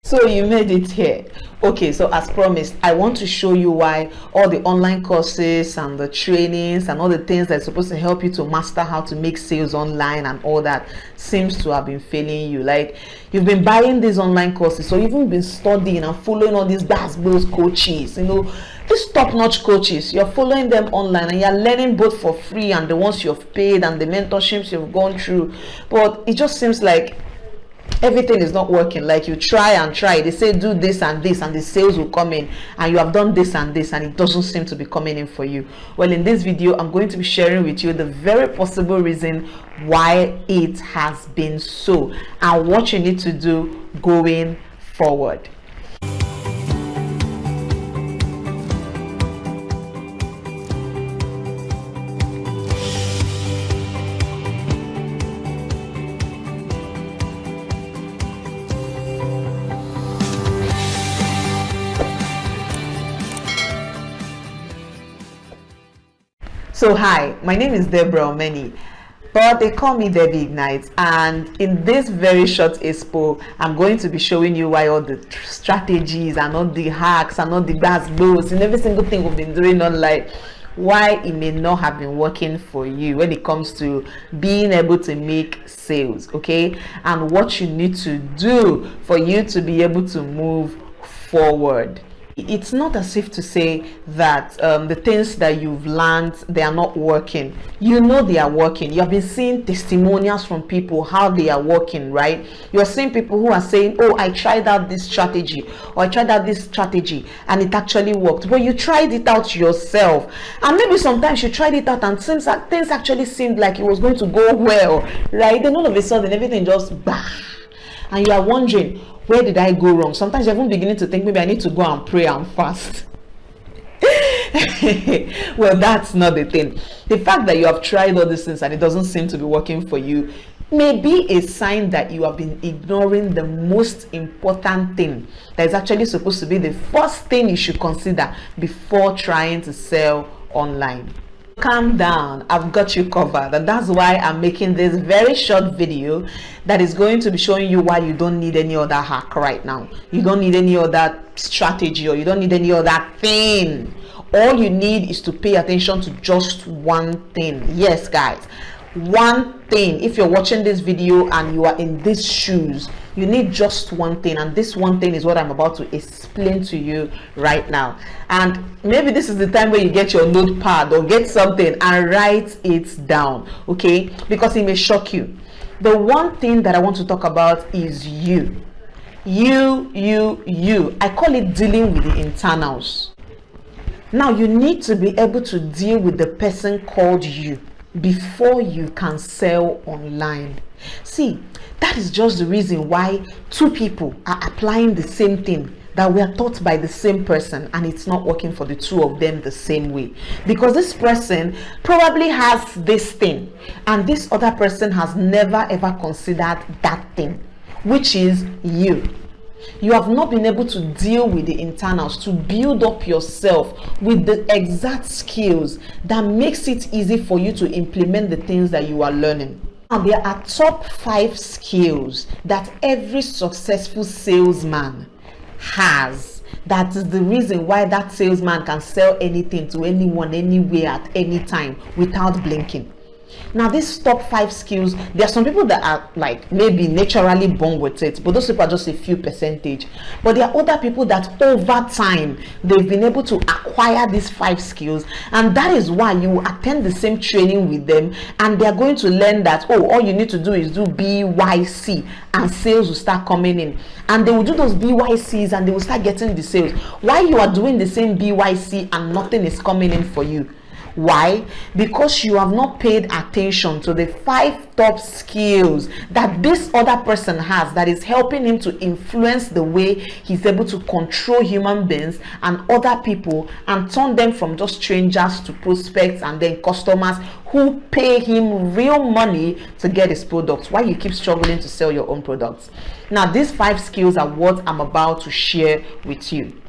So you made it here. Okay, so as promised, I want to show you why all the online courses and the trainings and all the things that's supposed to help you to master how to make sales online and all that seems to have been failing you. Like, you've been buying these online courses, or even been studying and following all these those coaches, these top-notch coaches. You're following them online and you're learning both for free and the ones you've paid and the mentorships you've gone through, but it just seems like everything is not working. Like, you try and try, they say do this and this and the sales will come in, and you have done this and this and it doesn't seem to be coming in for you. Well, in this video I'm going to be sharing with you the very possible reason why it has been so and what you need to do going forward. So hi, my name is Deborah Omeni, but they call me Debbie Ignite, and in this very short expo I'm going to be showing you why all the strategies and all the hacks and all the blows and every single thing we've been doing online, why it may not have been working for you when it comes to being able to make sales, okay, and what you need to do for you to be able to move forward. It's not as if to say that the things that you've learned, they are not working. You know they are working. You have been seeing testimonials from people how they are working, right? You're seeing people who are saying, oh, I tried out this strategy, or I tried out this strategy and it actually worked. But you tried it out yourself, and maybe sometimes you tried it out and things actually seemed like it was going to go well, right? Then all of a sudden everything just bah, and you are wondering, where did I go wrong? Sometimes you're even beginning to think, maybe I need to go and pray and fast. Well, that's not the thing. The fact that you have tried all these things and it doesn't seem to be working for you may be a sign that you have been ignoring the most important thing that is actually supposed to be the first thing you should consider before trying to sell online. Calm down, I've got you covered, and that's why I'm making this very short video that is going to be showing you why you don't need any other hack right now. You don't need any other strategy, or you don't need any other thing. All you need is to pay attention to just one thing. Yes guys, one thing. If you're watching this video and you are in these shoes, you need just one thing, and this one thing is what I'm about to explain to you right now. And maybe this is the time where you get your notepad or get something and write it down, okay, because it may shock you. The one thing that I want to talk about is you. I call it dealing with the internals. Now you need to be able to deal with the person called you before you can sell online. See, that is just the reason why two people are applying the same thing that were taught by the same person, and it's not working for the two of them the same way, because this person probably has this thing and this other person has never ever considered that thing, which is you. You have not been able to deal with the internals, to build up yourself with the exact skills that makes it easy for you to implement the things that you are learning. Now, there are top 5 skills that every successful salesman has. That is the reason why that salesman can sell anything to anyone, anywhere, at any time without blinking. Now, these top 5 skills, there are some people that are like maybe naturally born with it, but those people are just a few percentage. But there are other people that over time they've been able to acquire these 5 skills, and that is why you attend the same training with them and they're going to learn that, oh, all you need to do is do BYC and sales will start coming in, and they will do those BYCs and they will start getting the sales. Why you are doing the same BYC and nothing is coming in for you? Why? Because you have not paid attention to the 5 top skills that this other person has that is helping him to influence the way he's able to control human beings and other people and turn them from just strangers to prospects and then customers who pay him real money to get his products. Why you keep struggling to sell your own products? Now, these 5 skills are what I'm about to share with you.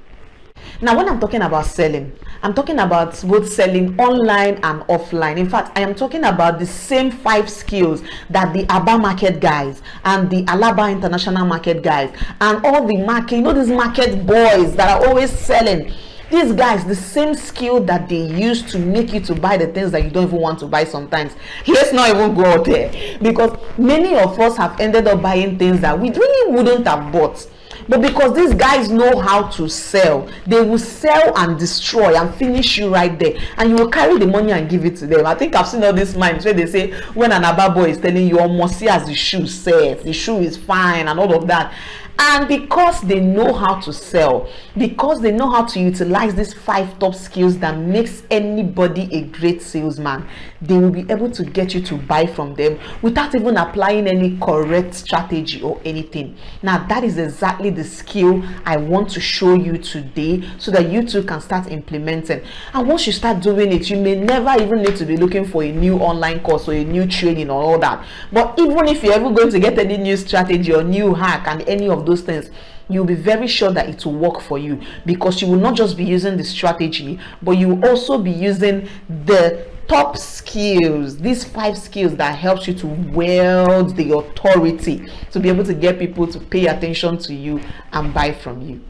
Now, when I'm talking about selling, I'm talking about both selling online and offline. In fact, I am talking about the same 5 skills that the Aba market guys and the Alaba international market guys and all the market, you know, these market boys that are always selling. These guys, the same skill that they use to make you to buy the things that you don't even want to buy sometimes. Let's not even go out there, because many of us have ended up buying things that we really wouldn't have bought. But because these guys know how to sell, they will sell and destroy and finish you right there, and you will carry the money and give it to them. I think I've seen all these minds where they say, when an Aba boy is telling you, almost see as the shoe says, the shoe is fine and all of that. And because they know how to sell, because they know how to utilize these 5 top skills that makes anybody a great salesman, they will be able to get you to buy from them without even applying any correct strategy or anything. Now, that is exactly the skill I want to show you today, so that you too can start implementing. And once you start doing it, you may never even need to be looking for a new online course or a new training or all that. But even if you're ever going to get any new strategy or new hack and any of those things, you'll be very sure that it will work for you, because you will not just be using the strategy, but you will also be using the top skills, these 5 skills that helps you to wield the authority to be able to get people to pay attention to you and buy from you.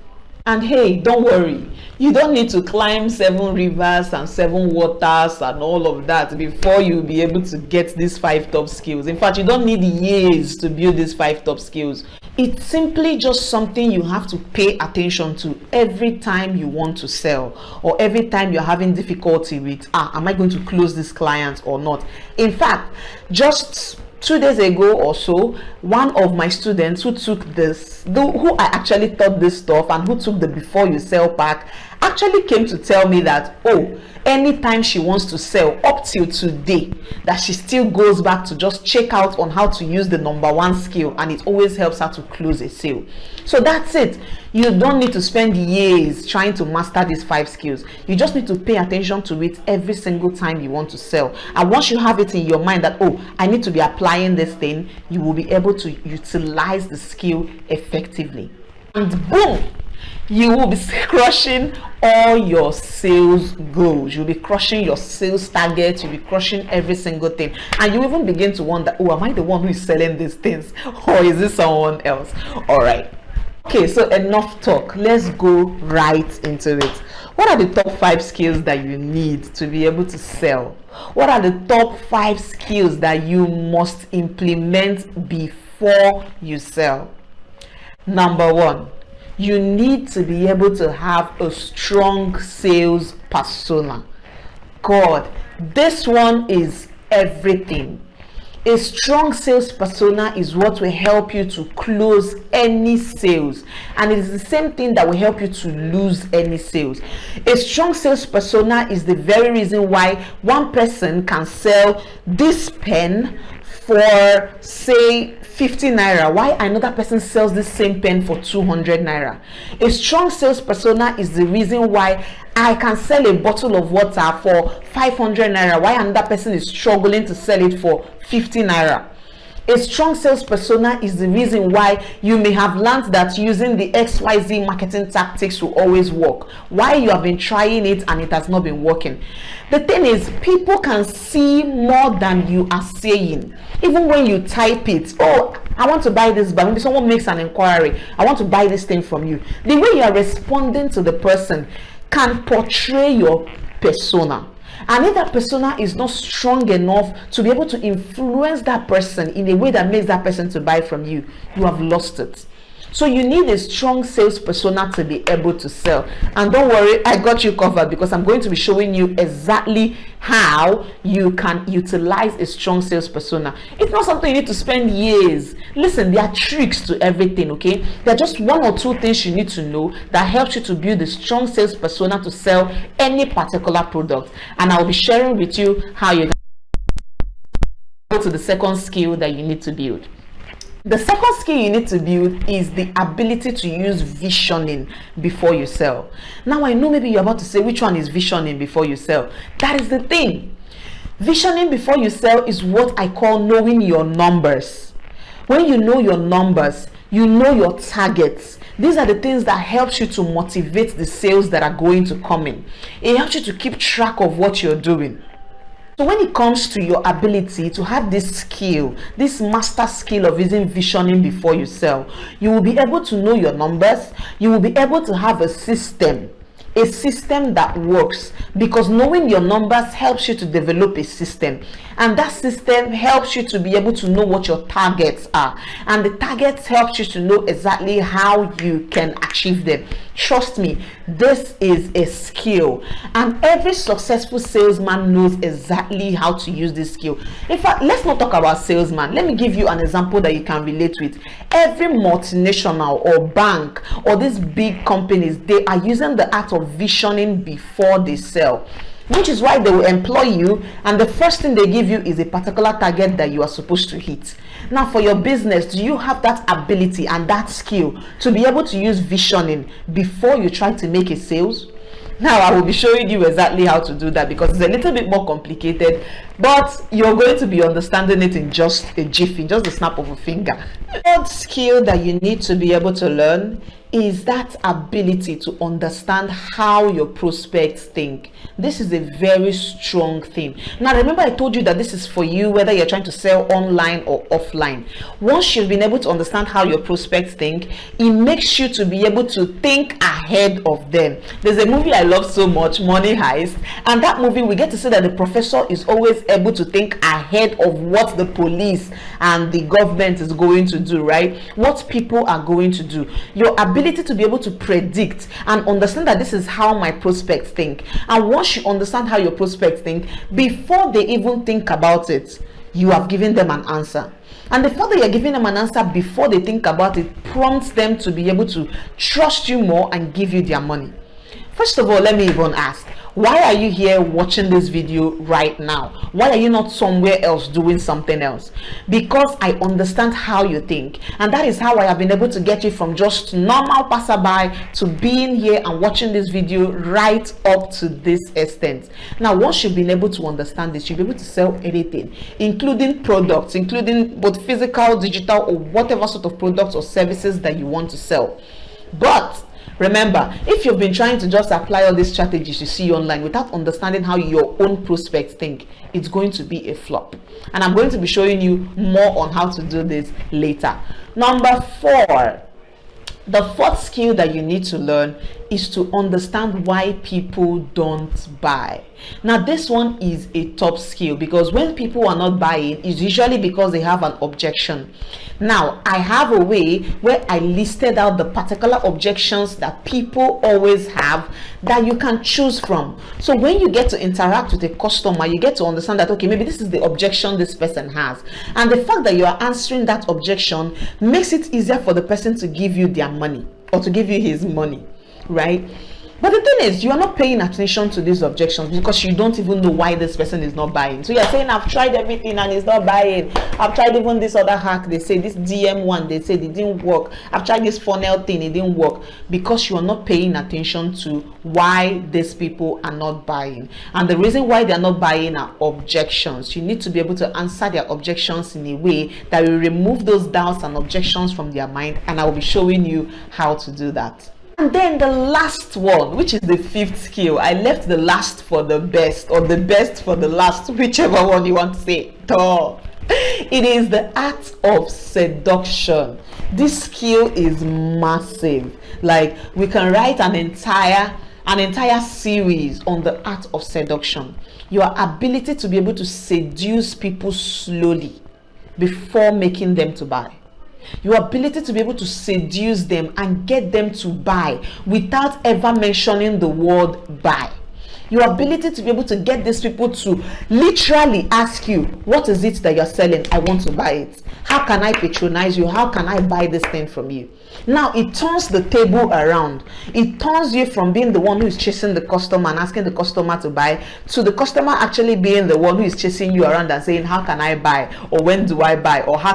And hey, don't worry, you don't need to climb 7 rivers and 7 waters and all of that before you'll be able to get these 5 top skills. In fact, you don't need years to build these 5 top skills. It's simply just something you have to pay attention to every time you want to sell, or every time you're having difficulty with, am I going to close this client or not? In fact, just 2 days ago or so, one of my students who took this, who I actually taught this stuff and who took the before you sell pack, actually came to tell me that, oh, anytime she wants to sell up till today, that she still goes back to just check out on how to use the number 1 skill, and it always helps her to close a sale. So that's it. You don't need to spend years trying to master these 5 skills. You just need to pay attention to it every single time you want to sell. And once you have it in your mind that, oh, I need to be applying this thing, you will be able to utilize the skill effectively. And boom, you will be crushing all your sales goals. You'll be crushing your sales targets. You'll be crushing every single thing, and you even begin to wonder, oh, am I the one who is selling these things, or is it someone else? All right, okay, so enough talk, let's go right into it. What are the top 5 skills that you need to be able to sell? What are the top 5 skills that you must implement before you sell? Number 1, you need to be able to have a strong sales persona. God, this one is everything. A strong sales persona is what will help you to close any sales, and it is the same thing that will help you to lose any sales. A strong sales persona is the very reason why one person can sell this pen for, say, 50 naira, why another person sells the same pen for 200 naira. A strong sales persona is the reason why I can sell a bottle of water for 500 naira, why another person is struggling to sell it for 50 naira. A strong sales persona is the reason why you may have learned that using the XYZ marketing tactics will always work, why you have been trying it and it has not been working. The thing is, people can see more than you are saying. Even when you type it, oh, I want to buy this, but when someone makes an inquiry, I want to buy this thing from you, the way you are responding to the person can portray your persona. And if that persona is not strong enough to be able to influence that person in a way that makes that person to buy from you, you have lost it. So you need a strong sales persona to be able to sell. And don't worry, I got you covered, because I'm going to be showing you exactly how you can utilize a strong sales persona. It's not something you need to spend years. Listen, there are tricks to everything, okay? There are just 1 or 2 things you need to know that helps you to build a strong sales persona to sell any particular product. And I'll be sharing with you how you can go to the second skill that you need to build. The second skill you need to build is the ability to use visioning before you sell. Now, I know maybe you're about to say, which one is visioning before you sell? That is the thing. Visioning before you sell is what I call knowing your numbers. When you know your numbers, You know your targets. These are the things that helps you to motivate the sales that are going to come in. It helps you to keep track of what you're doing. So when it comes to your ability to have this skill, this master skill of using visioning before you sell, you will be able to know your numbers. You will be able to have a system that works, because knowing your numbers helps you to develop a system, and that system helps you to be able to know what your targets are, and the targets helps you to know exactly how you can achieve them. Trust me, this is a skill, and every successful salesman knows exactly how to use this skill. In fact, let's not talk about salesman. Let me give you an example that you can relate with. Every multinational or bank or these big companies, they are using the art of visioning before they sell, which is why they will employ you, and the first thing they give you is a particular target that you are supposed to hit. Now, for your business, do you have that ability and that skill to be able to use visioning before you try to make a sales? Now, I will be showing you exactly how to do that, because it's a little bit more complicated, but you're going to be understanding it in just a jiffy, just the snap of a finger. The third skill that you need to be able to learn is that ability to understand how your prospects think. This is a very strong thing. Now, remember, I told you that this is for you whether you're trying to sell online or offline. Once you've been able to understand how your prospects think, it makes you to be able to think ahead of them. There's a movie I love so much, Money Heist, and that movie we get to see that the professor is always able to think ahead of what the police and the government is going to do, right? What people are going to do. Your ability to be able to predict and understand that this is how my prospects think, and once you understand how your prospects think, before they even think about it, you have given them an answer. And the fact that you're giving them an answer before they think about it prompts them to be able to trust you more and give you their money. First of all, let me even ask, why are you here watching this video right now? Why are you not somewhere else doing something else? Because I understand how you think, and that is how I have been able to get you from just normal passerby to being here and watching this video right up to this extent. Now, once you've been able to understand this, you'll be able to sell anything, including products, including both physical, digital, or whatever sort of products or services that you want to sell. But remember, if you've been trying to just apply all these strategies you see online without understanding how your own prospects think, it's going to be a flop. And I'm going to be showing you more on how to do this later. Number 4, the fourth skill that you need to learn is to understand why people don't buy. Now, this one is a top skill, because when people are not buying, it's usually because they have an objection. Now, I have a way where I listed out the particular objections that people always have that you can choose from. So when you get to interact with a customer, you get to understand that, okay, maybe this is the objection this person has. And the fact that you are answering that objection makes it easier for the person to give you their money, or to give you his money, right? But the thing is, you are not paying attention to these objections because you don't even know why this person is not buying. So you're saying, I've tried everything and it's not buying. I've tried even this other hack. They say this DM one, they said it didn't work. I've tried this funnel thing, it didn't work. Because you are not paying attention to why these people are not buying. And the reason why they're not buying are objections. You need to be able to answer their objections in a way that will remove those doubts and objections from their mind. And I will be showing you how to do that. And then the last one, which is the fifth skill, I left the last for the best, or the best for the last, whichever one you want to say. It is the art of seduction. This skill is massive. Like, we can write an entire series on the art of seduction. Your ability to be able to seduce people slowly before making them to buy. Your ability to be able to seduce them and get them to buy without ever mentioning the word buy. Your ability to be able to get these people to literally ask you, what is it that you're selling? I want to buy it. How can I patronize you? How can I buy this thing from you? Now, it turns the table around. It turns you from being the one who is chasing the customer and asking the customer to buy, to the customer actually being the one who is chasing you around and saying, how can I buy? Or when do I buy? Or how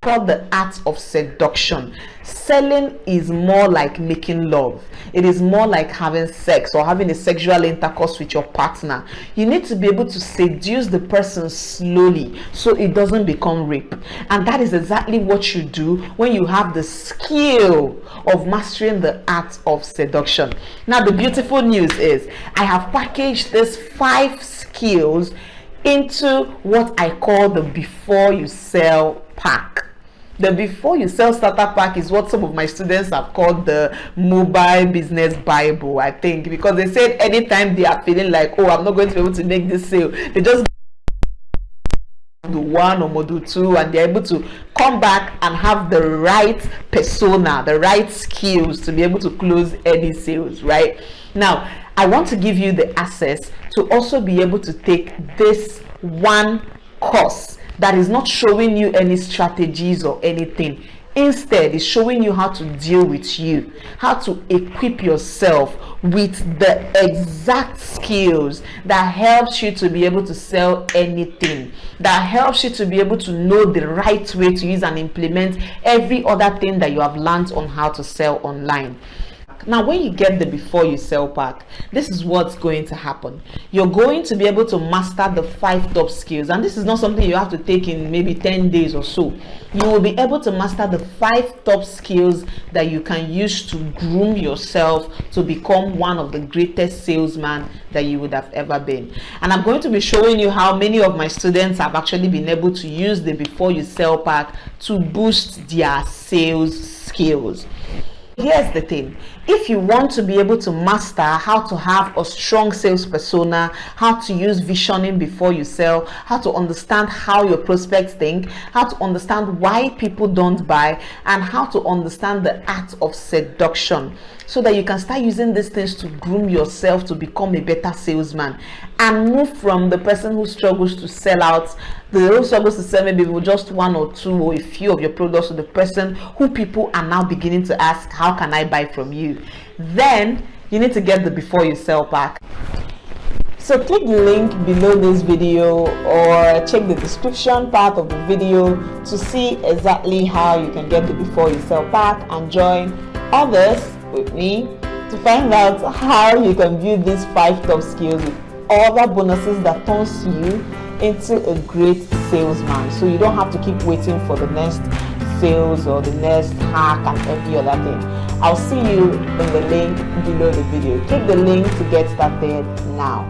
called the art of seduction. Selling is more like making love. It is more like having sex or having a sexual intercourse with your partner. You need to be able to seduce the person slowly so it doesn't become rape. And that is exactly what you do when you have the skill of mastering the art of seduction. Now, the beautiful news is I have packaged these 5 skills into what I call the before you sell pack. The before you sell starter pack is what some of my students have called the mobile business Bible, I think, because they said anytime they are feeling like, oh, I'm not going to be able to make this sale, they just module 1 or module 2 and they're able to come back and have the right persona, the right skills to be able to close any sales. Right now, I want to give you the access to also be able to take this one course that is not showing you any strategies or anything. Instead, it's showing you how to deal with you, how to equip yourself with the exact skills that helps you to be able to sell anything, that helps you to be able to know the right way to use and implement every other thing that you have learned on how to sell online. Now, when you get the before you sell pack, this is what's going to happen. You're going to be able to master the 5 top skills, and this is not something you have to take in maybe 10 days or so. You will be able to master the 5 top skills that you can use to groom yourself to become one of the greatest salesmen that you would have ever been. And I'm going to be showing you how many of my students have actually been able to use the before you sell pack to boost their sales skills. Here's the thing: if you want to be able to master how to have a strong sales persona, how to use visioning before you sell, how to understand how your prospects think, how to understand why people don't buy, and how to understand the art of seduction, so that you can start using these things to groom yourself to become a better salesman and move from the person who struggles to sell out, who struggles to sell maybe with just 1 or 2 or a few of your products, to the person who people are now beginning to ask, how can I buy from you? Then you need to get the before you sell pack. So click the link below this video or check the description part of the video to see exactly how you can get the before you sell pack and join others with me to find out how you can build these 5 top skills with other bonuses that turns you into a great salesman, so you don't have to keep waiting for the next sales or the next hack and every other thing. I'll see you in the link below the video. Click the link to get started now.